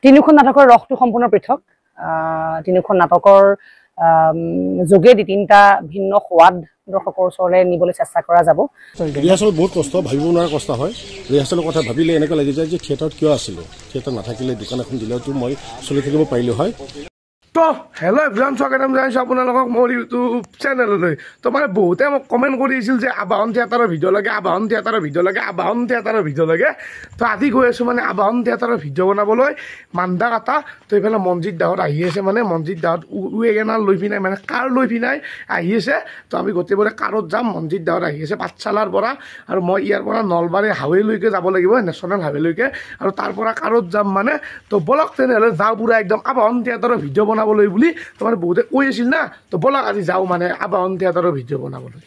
তিনিখন নাটকৰ ৰসটো সম্পূৰ্ণ পৃথক তিনিখন নাটকৰ যোগেদি তিনিটা ভিন্ন সোৱাদ দৰ্শকৰ ওচৰলৈ নিবলৈ চেষ্টা কৰা যাব ৰিহাৰ্চেল বহুত কষ্ট ভাবিব নোৱাৰা কষ্ট হয় ৰিহাৰ্চেলৰ কথা ভাবিলে এনেকুৱা লাগি যায় যে থিয়েটাৰত কিয় আছিলোঁ থিয়েটাৰ নাথাকিলে দোকান এখন দিলেওতো মই চলি থাকিব পাৰিলোঁ হয় তো হেল্ল' এভৰিৱান স্বাগতম জনাইছোঁ আপোনালোকক মোৰ ইউটিউব চেনেললৈ তো মানে বহুতে মোক কমেণ্ট কৰিছিল যে আবাহন থিয়েটাৰৰ ভিডিঅ' লাগে আবাহন থিয়েটাৰৰ ভিডিঅ' লাগে আবাহন থিয়েটাৰৰ ভিডিঅ' লাগে তো আজি গৈ আছোঁ মানে আবাহন থিয়েটাৰৰ ভিডিঅ' বনাবলৈ মান্দা কাটা তো এইফালে মনজিৎ দাহঁত আহি আছে মানে মনজিৎ দাহঁত ৱেগেনাৰ লৈ পিনাই মানে কাৰ লৈ পিনাই আহি আছে তো আমি গোটেইবোৰে কাৰত যাম মনজিৎ দাহঁত আহি আছে পাঠশালাৰ পৰা আৰু মই ইয়াৰ পৰা নলবাৰী হাৱেলৈকে যাব লাগিব নেশ্যনেল হাৱেলৈকে আৰু তাৰ পৰা কাৰত যাম মানে তো বলক তেনেহ'লে যাওঁ পুৰা একদম আবাহন থিয়েটাৰৰ ভিডিঅ' বনাবলৈ বুলি তোমাৰ বহুতে কৈ আছিল না তো বলক আজি যাওঁ মানে আবাহন থিয়েটাৰৰ ভিডিঅ' বনাবলৈ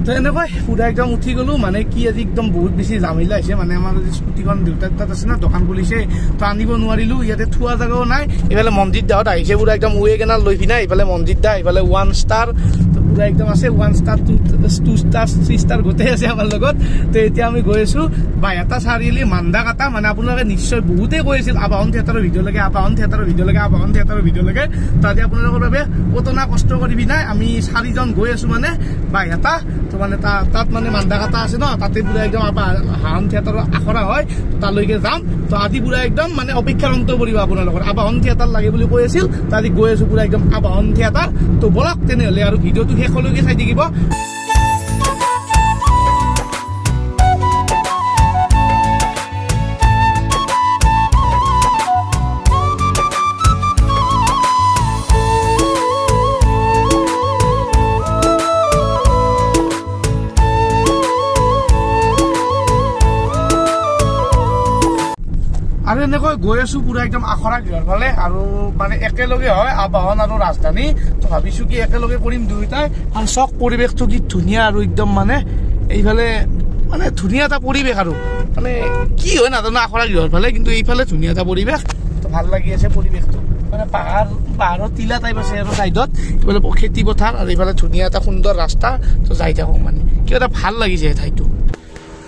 তো এনেকৈ পুৰা একদম উঠি গ'লোঁ মানে কি আজি একদম বহুত বেছি জামিলা হৈছে মানে আমাৰ আজি স্কুটিখন দেউতাৰ তাত আছে না দোকান খুলিছে তো আনিব নোৱাৰিলোঁ ইয়াতে থোৱা জেগাও নাই এইফালে মনজিৎ দাহঁত আহিছে পুৰা একদম ৱেগেনাৰ লৈ পিনে এইফালে মনজিৎ দা এইফালে 1 ষ্টাৰ পুৰা একদম আছে 1 ষ্টাৰ 2 ষ্টাৰ 3 ষ্টাৰ গোটেই আছে আমাৰ লগত তো এতিয়া আমি গৈ আছোঁ বাইহাটা চাৰিআলি মান্দা কাটা মানে আপোনালোকে নিশ্চয় বহুতেই কৈ আছিল আবাহন থিয়েটাৰৰ ভিডিঅ' লাগে আবাহন থিয়েটাৰৰ ভিডিঅ' লাগে আবাহন থিয়েটাৰৰ ভিডিঅ' লাগে তো আজি আপোনালোকৰ বাবে কতনা কষ্ট কৰিবি নাই আমি 4জন গৈ আছোঁ মানে বাইহাটা তো মানে তাত মানে মান্দা কাটা আছে ন তাতে পুৰা একদম আবাহন থিয়েটাৰৰ আখৰা হয় তো তালৈকে যাম তো আজি পুৰা একদম মানে অপেক্ষাৰ অন্ত পৰিব আপোনালোকৰ আবাহন থিয়েটাৰ লাগে বুলি কৈ আছিল তো আজি গৈ আছোঁ পুৰা একদম আবাহন থিয়েটাৰ তো বলক তেনেহ'লে আৰু ভিডিঅ'টো শেষলৈকে চাই থাকিব আৰু এনেকৈ গৈ আছোঁ পুৰা একদম আখৰা গৃহৰ ফালে আৰু মানে একেলগে হয় আবাহন আৰু ৰাজধানী তো ভাবিছোঁ কি একেলগে কৰিম দুয়োটাই আৰু চক পৰিৱেশটো কি ধুনীয়া আৰু একদম মানে এইফালে মানে ধুনীয়া এটা পৰিৱেশ আৰু মানে কি হয় নাজানো আখৰা গৃহৰ ফালে কিন্তু এইফালে ধুনীয়া এটা পৰিৱেশ তো ভাল লাগি আছে পৰিৱেশটো মানে পাহাৰৰ টিলা টাইপ আছে আৰু ছাইডত এইফালে খেতি পথাৰ আৰু এইফালে ধুনীয়া এটা সুন্দৰ ৰাস্তা তো যাই থাকোঁ মানে কিবা এটা ভাল লাগিছে ঠাইটো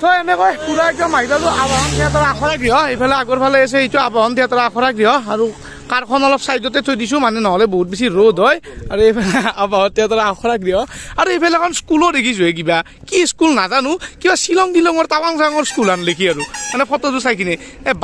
তো এনেকৈ পুৰা একদম আহি পালোঁ আবাহন থিয়েটাৰৰ আখৰা গৃহ এইফালে আগৰ ফালে আছে এইটো আবাহন থিয়েটাৰৰ আখৰা গৃহ আৰু কাৰখন অলপ ছাইডতে থৈ দিছোঁ মানে নহ'লে বহুত বেছি ৰ'দ হয় আৰু এইফালে আবাহন থিয়েটাৰৰ আখৰা গৃহ আৰু এইফালে এখন স্কুলো দেখিছোঁ কিবা কি স্কুল নাজানো কিবা শ্বিলঙৰ টাৱাং চাঙৰ স্কুল আন লিখি আৰু মানে ফটোটো চাই কিনে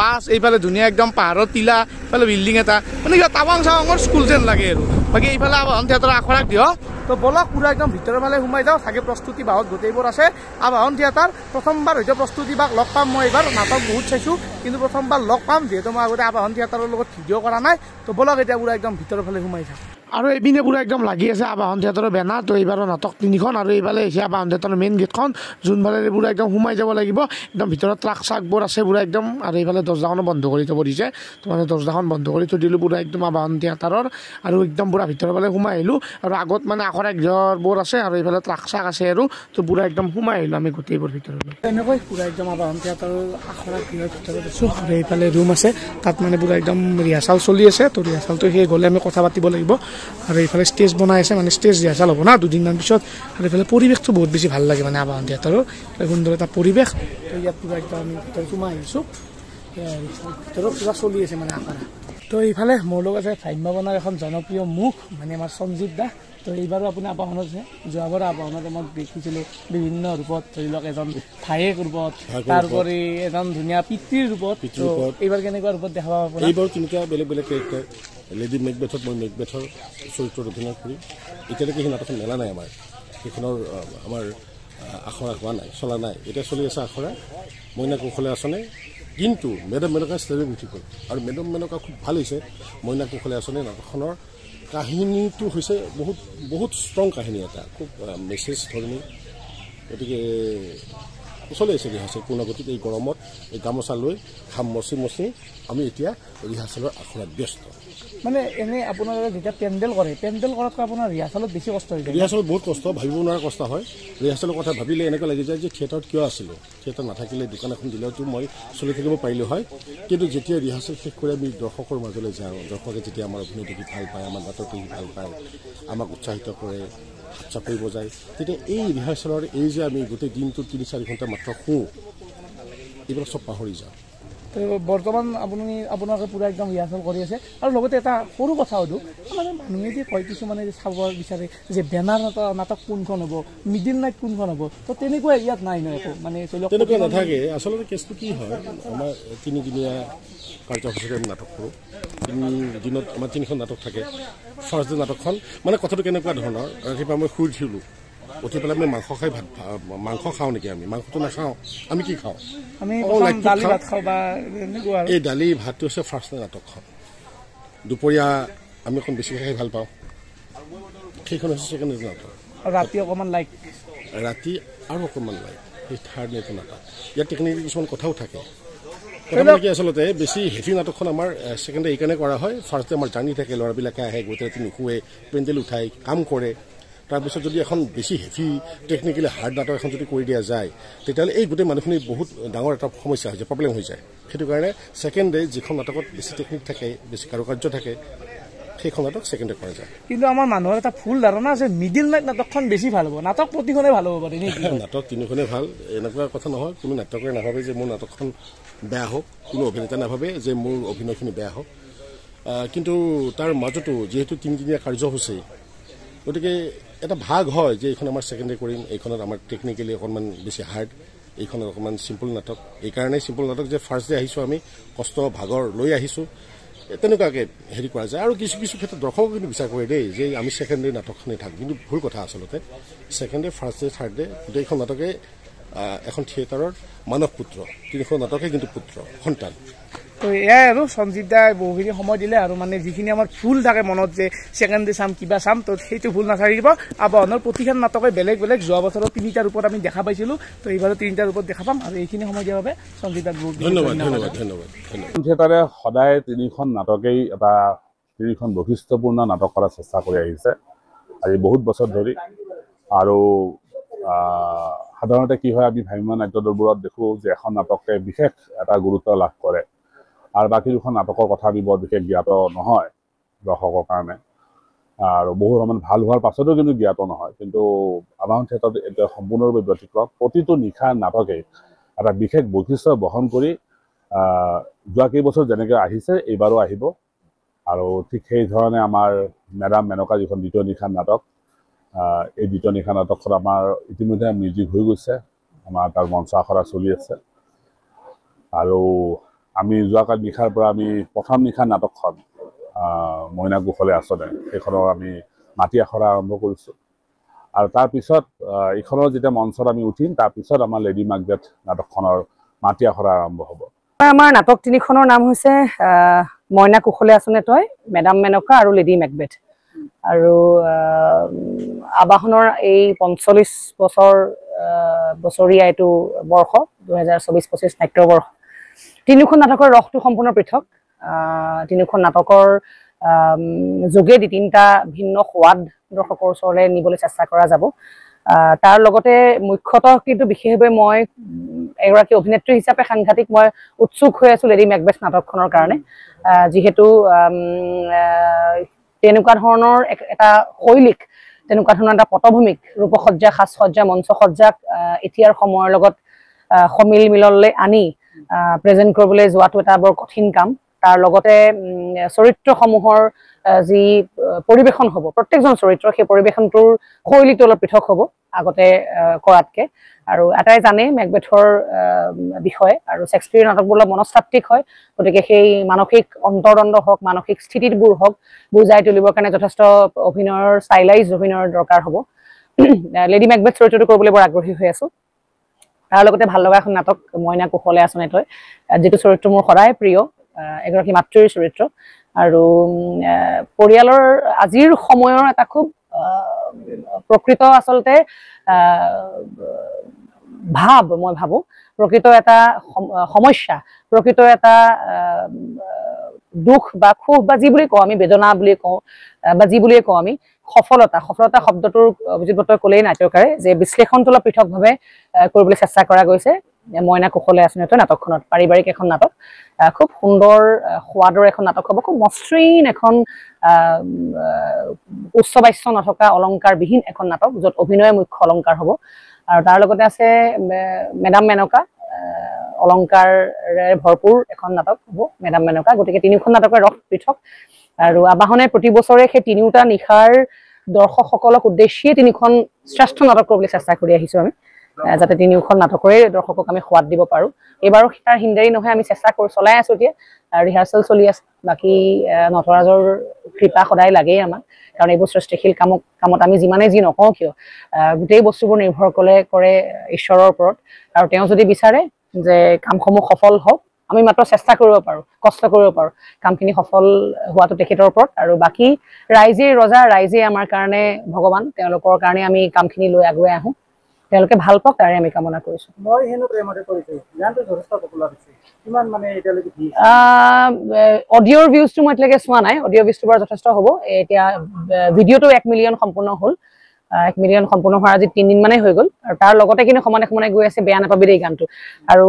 বাছ এইফালে ধুনীয়া একদম পাহাৰৰ টিলা এইফালে বিল্ডিং এটা মানে কিবা টাৱাং চাঙৰ স্কুল যেন লাগে আৰু বাকী এইফালে আবাহন থিয়েটাৰৰ আখৰা গৃহ তো বলক পুৰা একদম ভিতৰৰ ফালে সোমাই যাওঁ চাগে প্ৰস্তুতি বাহত গোটেইবোৰ আছে আবাহন থিয়েটাৰ প্ৰথমবাৰ হয়তো প্ৰস্তুতি বাক লগ পাম মই এইবাৰ নাটক বহুত চাইছোঁ কিন্তু প্ৰথমবাৰ লগ পাম যিহেতু মই আগতে আবাহন থিয়েটাৰৰ লগত ভিডিঅ' কৰা নাই তো বলক এতিয়া পুৰা একদম ভিতৰৰ ফালে সোমাই যাওঁ আৰু এইপিনে পুৰা একদম লাগি আছে আবাহন থিয়েটাৰৰ বেনাৰ তো এইবাৰৰ নাটক 3খন আৰু এইফালে হৈছে আবাহন থিয়েটাৰৰ মেইন গেটখন যোনফালে পুৰা একদম সোমাই যাব লাগিব একদম ভিতৰত ট্ৰাক চাকবোৰ আছে পুৰা একদম আৰু এইফালে দৰ্জাখনো বন্ধ কৰি থব দিছে তো মানে দৰ্জাখন বন্ধ কৰি থৈ দিলোঁ পুৰা একদম আবাহন থিয়েটাৰৰ আৰু একদম পুৰা ভিতৰৰ ফালে সোমাই আহিলোঁ আৰু আগত মানে আখৰা গৃহবোৰ আছে আৰু এইফালে ট্ৰাক চাক আছে আৰু তো পুৰা একদম সোমাই আহিলোঁ আমি গোটেইবোৰ ভিতৰলৈ এনেকৈ পুৰা একদম আবাহন থিয়েটাৰৰ আখৰা গৃহৰ ভিতৰত আছোঁ আৰু এইফালে ৰুম আছে তাত মানে পুৰা একদম ৰিহাৰ্চাল চলি আছে তো ৰিহাৰ্চালটো শেষ হ'লে আমি কথা পাতিব লাগিব আৰু এইফালে ষ্টেজ বনাই আছে মানে ষ্টেজ ৰিহাৰ্চাল হ'ব না দুদিনমান পিছত আৰু এইফালে পৰিৱেশটো বহুত বেছি ভাল লাগে মানে আবাহন থিয়েটাৰৰ সুন্দৰ এটা পৰিৱেশ তো ইয়াত পুৰা একদম আমি ভিতৰত সোমাই আহিছোঁ ভিতৰত পুৰা চলি আছে মানে আখৰা তো এইফালে মোৰ লগত আছে ভ্ৰাম্যমানৰ এখন জনপ্ৰিয় মুখ মানে আমাৰ সঞ্জীৱ দা তো এইবাৰো আপুনি আবাহনত আছে যোৱাবাৰ আবাহনত মই দেখিছিলোঁ বিভিন্ন ৰূপত ধৰি লওক এজন ভায়েক ৰূপত তাৰোপৰি এজন ধুনীয়া পিতৃৰ ৰূপত এইবাৰ কেনেকুৱা ৰূপত দেখা পাব এইবাৰ কেনেকুৱা বেলেগ বেলেগ কেৰেক্টাৰ লেডি মেকবেথত মই মেকবেথৰ চৰিত্ৰত অভিনয় কৰি এতিয়ালৈকে সেই নাটকখন মেলা নাই আমাৰ সেইখনৰ আমাৰ আখৰা হোৱা নাই চলা নাই এতিয়া চলি আছে আখৰা মইনা কৌশলে আঁচনি কিন্তু মেডাম মেনকা চেলিব্ৰিটি গ'ল আৰু মেডাম মেনকা খুব ভাল হৈছে মইনা কৌশলে আঁচনি নাটকখনৰ কাহিনীটো হৈছে বহুত ষ্ট্ৰং কাহিনী এটা খুব মেছেজ ধৰণী গতিকে চলি আছে ৰিহাৰ্চেল পূৰ্ণগতিত এই গৰমত এই গামোচা লৈ ঘাম মচি আমি এতিয়া ৰিহাৰ্চেলৰ আখৰাত ব্যস্ত মানে এনে আপোনালোকে যেতিয়া পেণ্ডেল কৰাতকৈ আপোনাৰ ৰিহাৰ্চেলত বেছি কষ্ট হৈ যায় ৰিহাৰ্চেলত বহুত কষ্ট ভাবিব নোৱাৰা কষ্ট হয় ৰিহাৰ্চেলৰ কথা ভাবিলে এনেকুৱা লাগি যায় যে থিয়েটাৰত কিয় আছিলোঁ থিয়েটাৰ নাথাকিলে দোকান এখন দিলেওতো মই চলি থাকিব পাৰিলোঁ হয় কিন্তু যেতিয়া ৰিহাৰ্চেল শেষ কৰি আমি দৰ্শকৰ মাজলৈ যাওঁ দৰ্শকে যেতিয়া আমাৰ অভিনয় দেখি ভাল পায় আমাৰ নাটক দেখি ভাল পায় আমাক উৎসাহিত কৰে হাত চাপৰি বজায় তেতিয়া এই ৰিহাৰ্চেলৰ এই যে আমি গোটেই দিনটো 3-4 ঘণ্টা মাত্ৰ শুওঁ এইবিলাক চব পাহৰি যাওঁ তো বৰ্তমান আপোনালোকে পূৰা একদম ৰিহাৰ্চেল কৰি আছে আৰু লগতে এটা সৰু কথা সুধোঁ মানে মানুহে যে কয় কিছুমানে যে চাব বিচাৰে যে বেনাৰ নাটক কোনখন হ'ব মিডিল নাইট কোনখন হ'ব তো তেনেকুৱা ইয়াত নাই ন একো মানে তেনেকুৱা নাথাকে আচলতে কেছটো কি হয় আমাৰ 3 দিনীয়া কাৰ্যসূচীৰে আমি নাটক কৰোঁ 3 দিনত আমাৰ 3খন নাটক থাকে ফাৰ্ষ্ট ডে নাটকখন মানে কথাটো কেনেকুৱা ধৰণৰ ৰাতিপুৱা মই শুই উঠিলোঁ উঠি পেলাই আমি মাংস খাই মাংস খাওঁ নেকি আমি মাংসটো নাখাওঁ আমি কি খাওঁ আমি দালি ভাত খাওঁ বা এই দালি ভাতটো হৈছে ফাৰ্ষ্ট ডে নাটকখন দুপৰীয়া আমি অকণ বেছিকৈ খাই ভাল পাওঁ সেইখন হৈছে ছেকেণ্ড ডে নাটক ৰাতি অকণমান লাইক ৰাতি আৰু অকণমান লাইক সেই থাৰ্ড ডে নাটক ইয়াত টেকনিকেলি কিছুমান কথাও থাকে কি আচলতে বেছি হেভি নাটকখন আমাৰ ছেকেণ্ড ডে এইকাৰণে কৰা হয় ফাৰ্ষ্ট ডে আমাৰ জাৰ্ণি থাকে ল'ৰাবিলাকে আহে গোটেই ৰাতি নুশুৱে পেণ্ডেল উঠাই কাম কৰে তাৰপিছত যদি এখন বেছি হেভি টেকনিকেলি হাৰ্ড নাটক এখন যদি কৰি দিয়া যায় তেতিয়াহ'লে এই গোটেই মানুহখিনি বহুত ডাঙৰ এটা সমস্যা হৈ যায় প্ৰব্লেম হৈ যায় সেইটো কাৰণে ছেকেণ্ড ডে যিখন নাটকত বেছি টেকনিক থাকে বেছি কাৰুকাৰ্য থাকে সেইখন নাটক ছেকেণ্ড ডে কৰা যায় কিন্তু আমাৰ মানুহৰ এটা ভুল ধাৰণা আছে মিডিল নাইট নাটকখন বেছি ভাল হ'ব নাটক প্ৰতিখনে ভাল হ'ব পাৰে নাটক তিনিখনে ভাল এনেকুৱা কথা নহয় কোনো নাটকৰে নাভাবে যে মোৰ নাটকখন বেয়া হওক কোনো অভিনেতা নাভাবে যে মোৰ অভিনয়খিনি বেয়া হওক কিন্তু তাৰ মাজতো যিহেতু 3 দিনীয়া কাৰ্যসূচী গতিকে এটা ভাগ হয় যে এইখন আমাৰ ছেকেণ্ড ডে কৰিম এইখনত আমাৰ টেকনিকেলি অকণমান বেছি হাৰ্ড এইখনত অকণমান চিম্পল নাটক এইকাৰণেই চিম্পল নাটক যে ফাৰ্ষ্ট ডে আহিছোঁ আমি কষ্ট ভাগৰ লৈ আহিছোঁ তেনেকুৱাকৈ হেৰি কৰা যায় আৰু কিছু কিছু ক্ষেত্ৰত দৰ্শকক কিন্তু বিচাৰ কৰে দেই যে আমি ছেকেণ্ড ডে নাটকখনেই থাকোঁ কিন্তু ভুল কথা আচলতে second day first day third day গোটেইখন নাটকে এখন থিয়েটাৰৰ মানৱ পুত্ৰ 3খন নাটকে কিন্তু পুত্ৰ সন্তান তো এয়াই আৰু সঞ্জীৱ দাই বহুখিনি সময় দিলে আৰু মানে যিখিনি আমাৰ ভুল থাকে মনত যে ছেকেণ্ড ডে চাম কিবা চাম তো সেইটো ভুল নাথাকিব আবাহনৰ প্ৰতিখন নাটকে বেলেগ বেলেগ যোৱা বছৰত 3টা ৰূপত আমি দেখা পাইছিলোঁ তো এইবাৰো 3টা ৰূপত দেখা পাম আৰু এইখিনি সময় দিয়াৰ বাবে সঞ্জীৱ দাক বহুত ধন্যবাদ ধন্যবাদ ধন্যবাদ থিয়েটাৰে সদায় 3খন নাটকেই এটা 3খন বৈশিষ্ট্যপূৰ্ণ নাটক কৰাৰ চেষ্টা কৰি আহিছে আজি বহুত বছৰ ধৰি আৰু সাধাৰণতে কি হয় আমি ভ্ৰাম্যমাণ নাট্যদলবোৰত দেখোঁ যে এখন নাটকে বিশেষ এটা গুৰুত্ব লাভ কৰে আৰু বাকী দুখন নাটকৰ কথা আমি বৰ বিশেষ জ্ঞাত নহয় দৰ্শকৰ কাৰণে আৰু বহু সময় ভাল হোৱাৰ পাছতো কিন্তু জ্ঞাত নহয় কিন্তু আবাহন থিয়েটাৰত এতিয়া সম্পূৰ্ণৰূপে ব্যতিক্ৰম প্ৰতিটো নিশাৰ নাটকেই এটা বিশেষ বৈশিষ্ট্য বহন কৰি যোৱা কেইবছৰ যেনেকৈ আহিছে এইবাৰো আহিব আৰু ঠিক সেই ধৰণে আমাৰ মেডাম মেনকা যিখন দ্বিতীয় নিশাৰ নাটক এই দ্বিতীয় নিশাৰ নাটকখন আমাৰ ইতিমধ্যে মিউজিক হৈ গৈছে আমাৰ তাৰ মঞ্চ আখৰা চলি আছে আৰু আমি যোৱাকালি নিশাৰ পৰা আমি প্ৰথম নিশাৰ নাটকখন মইনা কুশলে আচনে সেইখনৰ আমি মাটি আখৰা আৰম্ভ কৰিছোঁ আৰু তাৰপিছত এইখনৰ যেতিয়া মঞ্চত আমি উঠিম তাৰপিছত আমাৰ লেডি মাকবেথ নাটকখনৰ মাটি আখৰা আৰম্ভ হ'ব আমাৰ নাটক 3খনৰ নাম হৈছে মইনা কুশলে আচনে তই মেডাম মেনকা আৰু লেডি মেকবেথ আৰু আবাহনৰ এই 45 বছৰীয়া এইটো বৰ্ষ 2024-25 নাট্যবৰ্ষ 3খন নাটকৰ ৰসটো সম্পূৰ্ণ পৃথক 3খন নাটকৰ যোগেদি 3টা ভিন্ন সোৱাদ দৰ্শকৰ ওচৰলৈ নিবলৈ চেষ্টা কৰা যাব তাৰ লগতে মুখ্যতঃ কিন্তু বিশেষভাৱে মই এগৰাকী অভিনেত্ৰী হিচাপে সাংঘাতিক মই উৎসুক হৈ আছোঁ লেডি মেকবেথ নাটকখনৰ কাৰণে যিহেতু তেনেকুৱা ধৰণৰ এটা শৈলীক তেনেকুৱা ধৰণৰ এটা পটভূমিক ৰূপসজ্জা সাজসজ্জা মঞ্চসজ্জাক এতিয়াৰ সময়ৰ লগত সমিল মিলনলৈ আনি প্ৰেজেণ্ট কৰিবলৈ যোৱাটো এটা বৰ কঠিন কাম তাৰ লগতে চৰিত্ৰসমূহৰ যি পৰিৱেশন হ'ব প্ৰত্যেকজন চৰিত্ৰ সেই পৰিৱেশনটোৰ শৈলীটো অলপ পৃথক হ'ব আগতে কৰাতকৈ আৰু এটাই জানে মেকবেথৰ বিষয়ে আৰু শেক্সপিয়াৰ নাটকবোৰ অলপ মনস্তাত্ত্বিক হয় গতিকে সেই মানসিক অন্তৰ্দ্বন্দ্ব হওক মানসিক স্থিতিবোৰ হওক বুজাই তুলিবৰ কাৰণে যথেষ্ট অভিনয়ৰ ষ্টাইলাইজ অভিনয়ৰ দৰকাৰ হ'ব লেডি মেকবেথ চৰিত্ৰটো কৰিবলৈ বৰ আগ্ৰহী হৈ আছোঁ তাৰ লগতে ভাল লগা এখন নাটক মইনা কুশলে আচনে তই যিটো চৰিত্ৰ মোৰ সদায় প্ৰিয় এগৰাকী মাতৃৰ চৰিত্ৰ আৰু পৰিয়ালৰ আজিৰ সময়ৰ এটা খুব প্ৰকৃত আচলতে মই ভাবোঁ প্ৰকৃত এটা সমস্যা প্ৰকৃত এটা দুখ বা ক্ষোভ বা যি বুলি কওঁ আমি বেদনা বুলি কওঁ বা যি বুলিয়ে কওঁ আমি সফলতা শব্দটোৰ অভিজিত বৰ্তাই ক'লেই নাট্যকাৰে যে বিশ্লেষণটো অলপ পৃথকভাৱে কৰিবলৈ চেষ্টা কৰা গৈছে মইনা কুশলে আচনে তই নাটকখনত পাৰিবাৰিক এখন নাটক খুব সুন্দৰ সোৱাদৰ এখন নাটক হ'ব খুব মসৃণ এখন উচ্চ বাচ্য নথকা অলংকাৰবিহীন এখন নাটক য'ত অভিনয় মুখ্য অলংকাৰ হ'ব আৰু তাৰ লগতে আছে মেডাম মেনকা অলংকাৰেৰে ভৰপূৰ এখন নাটক হ'ব মেডাম মেনকা। গতিকে তিনিওখন নাটকৰ ৰস পৃথক আৰু আবাহনে প্ৰতি বছৰে সেই তিনিওটা নিশাৰ দৰ্শকসকলক উদ্দেশ্যিয়ে তিনিখন শ্ৰেষ্ঠ নাটক কৰিবলৈ চেষ্টা কৰি আহিছোঁ আমি, যাতে তিনিওখন নাটকৰে দৰ্শকক আমি সোৱাদ দিব পাৰোঁ। এইবাৰো তাৰ হিন্দাৰী নহয়, আমি চেষ্টা চলাই আছোঁ। এতিয়া ৰিহাৰ্চেল চলি আছে। বাকী নটৰাজৰ কৃপা সদায় লাগেই আমাক, কাৰণ এইবোৰ সৃষ্টিশীল কামত আমি যিমানেই যি নকওঁ কিয় গোটেই বস্তুবোৰ নিৰ্ভৰ কৰে ঈশ্বৰৰ ওপৰত। আৰু তেওঁ যদি বিচাৰে যে কামসমূহ সফল হওক, আমি মাত্ৰ চেষ্টা কৰিব পাৰোঁ, কষ্ট কৰিব পাৰোঁ, কামখিনি সফল হোৱাটো তেখেতৰ ওপৰত। আৰু বাকী ৰাইজেই ৰজা, ৰাইজেই আমাৰ কাৰণে ভগৱান, তেওঁলোকৰ কাৰণে আমি কামখিনি লৈ আগুৱাই আহোঁ। তেওঁলোকে ভাল পাওক তাৰে আমি কামনা কৰিছোঁ। অডিঅ'ৰ ভিউজটো মই এতিয়ালৈকে চোৱা নাই, অডিঅ' ভিউজটো বাৰু যথেষ্ট হ'ব। এতিয়া ভিডিঅ'টো 1 মিলিয়ন সম্পূৰ্ণ হ'ল, 1 মিলিয়ন সম্পূৰ্ণ হোৱাৰ আজি 3 দিন মানেই হৈ গ'ল। আৰু তাৰ লগতে কিন্তু সমানে গৈ আছে বেয়া নাপাবি দেই গানটো। আৰু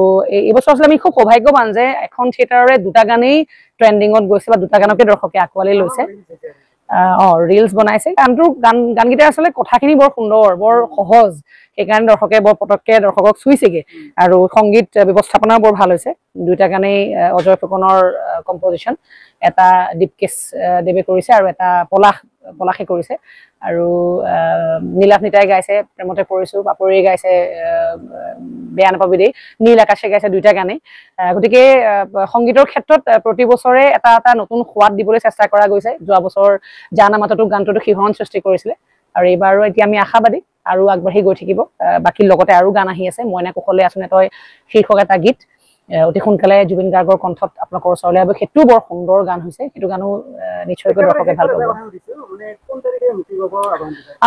এইবছৰ আচলতে আমি খুব সৌভাগ্যৱান যে এখন থিয়েটাৰৰে দুটা গানেই ট্ৰেণ্ডিঙত গৈছে বা দুটা গানকে দৰ্শকে আঁকোৱালি লৈছে। ৰিলছ বনাইছে। গানকেইটা আচলতে কথাখিনি বৰ সুন্দৰ, বৰ সহজ, সেইকাৰণে দৰ্শকে বৰ পটককৈ দৰ্শকক চুইছেগে। আৰু সংগীত ব্যৱস্থাপনাও বৰ ভাল হৈছে। দুইটা গানেই অজয় ফুকনৰ কম্পজিশ্যন, এটা দীপকেশ দেৱে কৰিছে আৰু এটা পলাশে কৰিছে। আৰু নীলাভ নিতাই গাইছে প্ৰেমতে পৰিছোঁ, পাপৰিয়ে গাইছে বেয়া নাপাবি দেই, নীল আকাশে গাইছে, দুইটা গানেই। গতিকে সংগীতৰ ক্ষেত্ৰত প্ৰতি বছৰে এটা নতুন সোৱাদ দিবলৈ চেষ্টা কৰা গৈছে। যোৱা বছৰ জানা মাততো গানটোতো শিহৰণ সৃষ্টি কৰিছিলে, আৰু এইবাৰো এতিয়া আমি আশাবাদী আৰু আগবাঢ়ি গৈ থাকিব। বাকী লগতে আৰু গান আহি আছে। মইনা কুশলে আছোনে তই শীৰ্ষক এটা গীত অতি সোনকালে জুবিন গাৰ্গৰ কণ্ঠত আপোনালোকৰ ওচৰলৈ আহিব। সেইটোও বৰ সুন্দৰ গান হৈছে, সেইটো গানো নিশ্চয়কৈ দৰ্শকে ভাল পাব।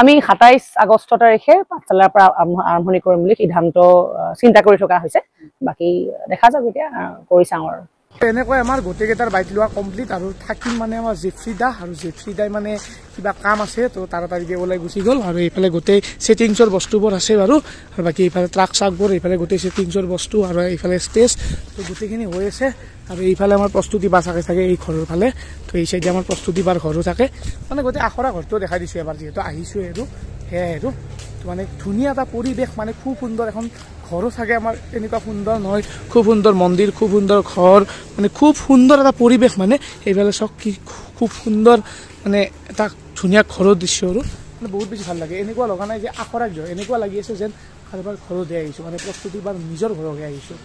আমি 27 আগষ্ট তাৰিখে পাঠশালাৰ পৰা আৰম্ভণি কৰিম বুলি সিদ্ধান্ত চিন্তা কৰি থকা হৈছে। বাকী দেখা যাব, এতিয়া কৰি চাওঁ আৰু। এনেকৈ আমাৰ গোটেইকেইটাৰ বাইক লোৱা কমপ্লিট। আৰু থাকিম মানে আমাৰ জেফ্ৰিদা, আৰু জেফ্ৰিদাই মানে কিবা কাম আছে তো তাড়াতাড়িকৈ ওলাই গুচি গ'ল। আৰু এইফালে গোটেই ছেটিংছৰ বস্তুবোৰ আছে বাৰু, আৰু বাকী এইফালে ট্ৰাক চাকবোৰ, এইফালে গোটেই ছেটিংছৰ বস্তু, আৰু এইফালে ষ্টেজ, তো গোটেইখিনি হৈ আছে। আৰু এইফালে আমাৰ প্ৰস্তুতি বা থাকে এই ঘৰৰ ফালে, তো এই চাইডে আমাৰ প্ৰস্তুতি বাৰ ঘৰো থাকে। মানে গোটেই আখৰা ঘৰটো দেখাই দিছোঁ এবাৰ, যিহেতু আহিছোঁ আৰু সেয়াই আৰু মানে ধুনীয়া এটা পৰিৱেশ, মানে খুব সুন্দৰ এখন ঘৰো থাকে আমাৰ, এনেকুৱা সুন্দৰ নহয়, খুব সুন্দৰ মন্দিৰ, খুব সুন্দৰ ঘৰ, মানে খুব সুন্দৰ এটা পৰিৱেশ। মানে এইফালে চব কি খুব সুন্দৰ, মানে এটা ধুনীয়া ঘৰৰ দৃশ্য আৰু মানে বহুত বেছি ভাল লাগে। এনেকুৱা লগা নাই যে আখৰা ঘৰ, এনেকুৱা লাগি আছে যেন কাৰোবাৰ ঘৰতে আহিছোঁ, মানে প্ৰস্তুতি বাৰ নিজৰ ঘৰতে আহিছোঁ।